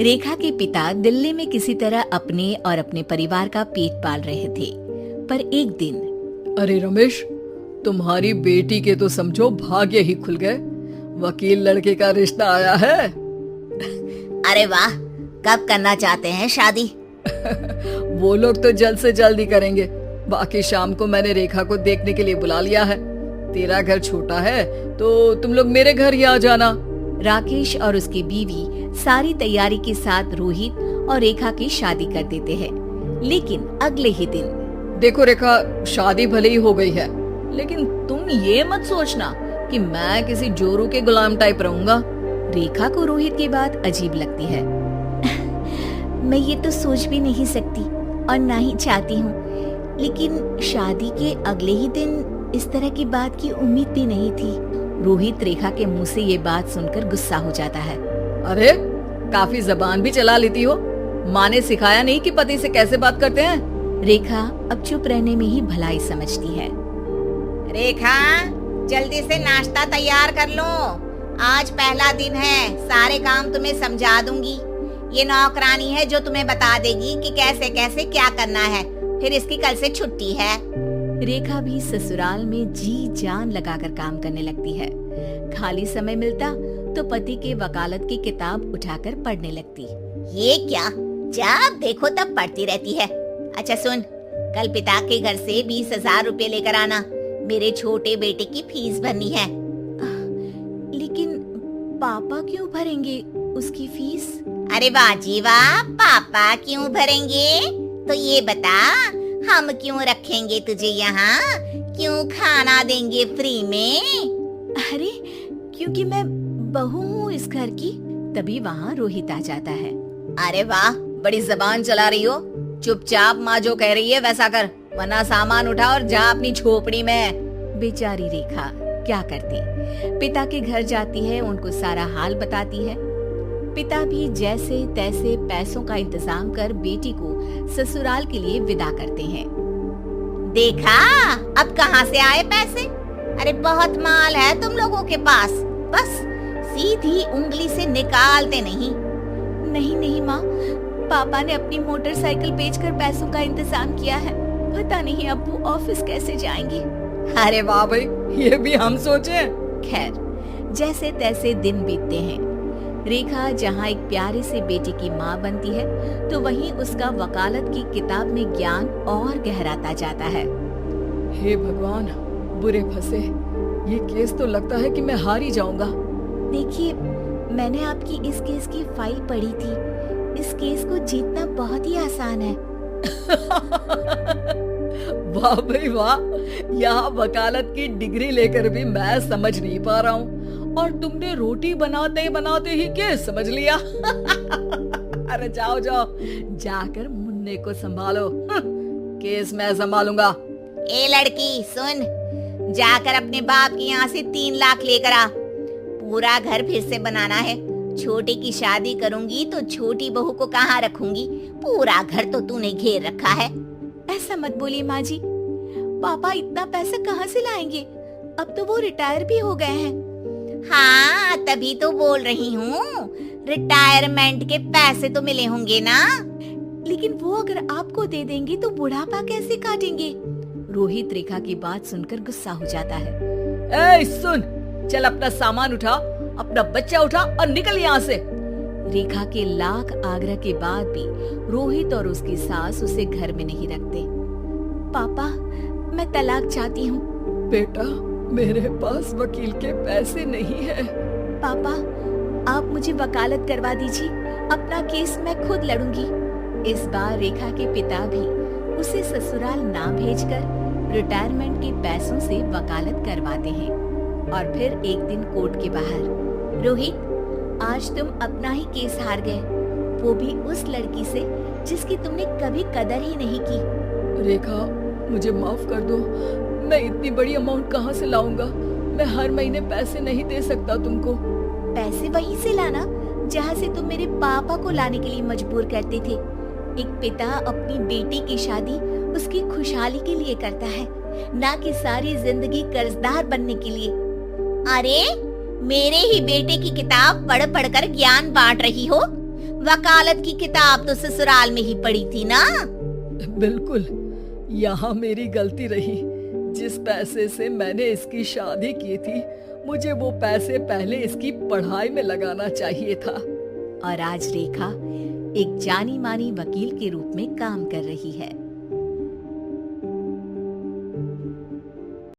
रेखा के पिता दिल्ली में किसी तरह अपने और अपने परिवार का पेट पाल रहे थे, पर एक दिन अरे रमेश, तुम्हारी बेटी के तो समझो भाग्य ही खुल गए। वकील लड़के का रिश्ता आया है। अरे वाह, कब करना चाहते हैं शादी? वो लोग तो जल्द से जल्द ही करेंगे। बाकी शाम को मैंने रेखा को देखने के लिए बुला लिया है। तेरा घर छोटा है तो तुम लोग मेरे घर ही आ जाना। राकेश और उसकी बीवी सारी तैयारी के साथ रोहित और रेखा की शादी कर देते हैं। लेकिन अगले ही दिन देखो रेखा, शादी भले ही हो गई है, लेकिन तुम ये मत सोचना कि मैं किसी जोरू के गुलाम टाइप रहूंगा। रेखा को रोहित की बात अजीब लगती है। मैं ये तो सोच भी नहीं सकती और ना ही चाहती हूँ, लेकिन शादी के अगले ही दिन इस तरह की बात की उम्मीद भी नहीं थी। रोहित रेखा के मुंह से ये बात सुनकर गुस्सा हो जाता है। अरे, काफी जबान भी चला लेती हो। माँ ने सिखाया नहीं कि पति से कैसे बात करते हैं? रेखा अब चुप रहने में ही भलाई समझती है। रेखा, जल्दी से नाश्ता तैयार कर लो। आज पहला दिन है, सारे काम तुम्हें समझा दूंगी। ये नौकरानी है जो तुम्हें बता देगी कि कैसे कैसे क्या करना है। फिर इसकी कल से छुट्टी है। रेखा भी ससुराल में जी जान लगाकर काम करने लगती है। खाली समय मिलता तो पति के वकालत की किताब उठाकर पढ़ने लगती। ये क्या, जब देखो तब पढ़ती रहती है। अच्छा सुन, कल पिता के घर से 20,000 रुपए लेकर आना। मेरे छोटे बेटे की फीस भरनी है। लेकिन पापा क्यों भरेंगे उसकी फीस? अरे वाह जी वाह, पापा क्यों भरेंगे? तो ये बता, हम क्यों रखेंगे तुझे यहाँ? क्यों खाना देंगे फ्री में? अरे, क्योंकि मैं बहू हूँ इस घर की। तभी वहाँ रोहित आ जाता है। अरे वाह, बड़ी जबान चला रही हो। चुपचाप माँ जो कह रही है वैसा कर, वरना सामान उठा और जा अपनी झोपड़ी में। बेचारी रेखा क्या करती, पिता के घर जाती है, उनको सारा हाल बताती है। पिता भी जैसे तैसे पैसों का इंतजाम कर बेटी को ससुराल के लिए विदा करते हैं। देखा, अब कहाँ से आए पैसे? अरे बहुत माल है तुम लोगों के पास, बस सीधी उंगली से निकालते नहीं। नहीं माँ, पापा ने अपनी मोटरसाइकिल बेचकर पैसों का इंतजाम किया है। पता नहीं अब वो ऑफिस कैसे जाएंगे। अरे वाह भाई, ये भी हम सोचे। खैर, जैसे तैसे दिन बीतते हैं। रेखा जहाँ एक प्यारे से बेटे की माँ बनती है, तो वहीं उसका वकालत की किताब में ज्ञान और गहराता जाता है। हे भगवान, बुरे फंसे। ये केस तो लगता है कि मैं हार ही जाऊंगा। देखिए, मैंने आपकी इस केस की फाइल पढ़ी थी। इस केस को जीतना बहुत ही आसान है। वाह भाई वाह, यहाँ वकालत की डिग्री लेकर भी मैं समझ नहीं पा रहा हूँ, और तुमने रोटी बनाते बनाते ही केस समझ लिया। अरे जाओ जाकर मुन्ने को संभालो। केस मैं संभालूंगा। ए लड़की सुन, जाकर अपने बाप की यहाँ से 3 लाख लेकर आ। पूरा घर फिर से बनाना है। छोटे की शादी करूंगी तो छोटी बहू को कहाँ रखूंगी? पूरा घर तो तूने घेर रखा है। ऐसा मत बोलिए माँ जी, पापा इतना पैसा कहाँ से लाएंगे? अब तो वो रिटायर भी हो गए हैं। हाँ, तभी तो बोल रही हूँ, रिटायरमेंट के पैसे तो मिले होंगे ना। लेकिन वो अगर आपको दे देंगे तो बुढ़ापा कैसे काटेंगे? रोहित रेखा की बात सुनकर गुस्सा हो जाता है। ए सुन, चल अपना सामान उठा, अपना बच्चा उठा और निकल यहाँ से। रेखा के लाख आग्रह के बाद भी रोहित और उसकी सास उसे घर में नहीं रखते। पापा, मैं तलाक चाहती हूँ। बेटा, मेरे पास वकील के पैसे नहीं है। पापा, आप मुझे वकालत करवा दीजिए, अपना केस मैं खुद लड़ूंगी। इस बार रेखा के पिता भी उसे ससुराल ना भेजकर रिटायरमेंट के पैसों से वकालत करवाते हैं। और फिर एक दिन कोर्ट के बाहर, रोहित, आज तुम अपना ही केस हार गए, वो भी उस लड़की से जिसकी तुमने कभी कदर ही नहीं की। रेखा, मुझे माफ कर दो। मैं इतनी बड़ी अमाउंट कहाँ से लाऊंगा? मैं हर महीने पैसे नहीं दे सकता तुमको। पैसे वहीं से लाना जहाँ से तुम मेरे पापा को लाने के लिए मजबूर करते थे। एक पिता अपनी बेटी की शादी उसकी खुशहाली के लिए करता है, ना कि सारी जिंदगी कर्जदार बनने के लिए। अरे, मेरे ही बेटे की किताब पढ़ पढ़ कर ज्ञान बांट रही हो। वकालत की किताब तो ससुराल में ही पड़ी थी ना। बिल्कुल, यहाँ मेरी गलती रही। जिस पैसे से मैंने इसकी शादी की थी, मुझे वो पैसे पहले इसकी पढ़ाई में लगाना चाहिए था। और आज रेखा एक जानी मानी वकील के रूप में काम कर रही है।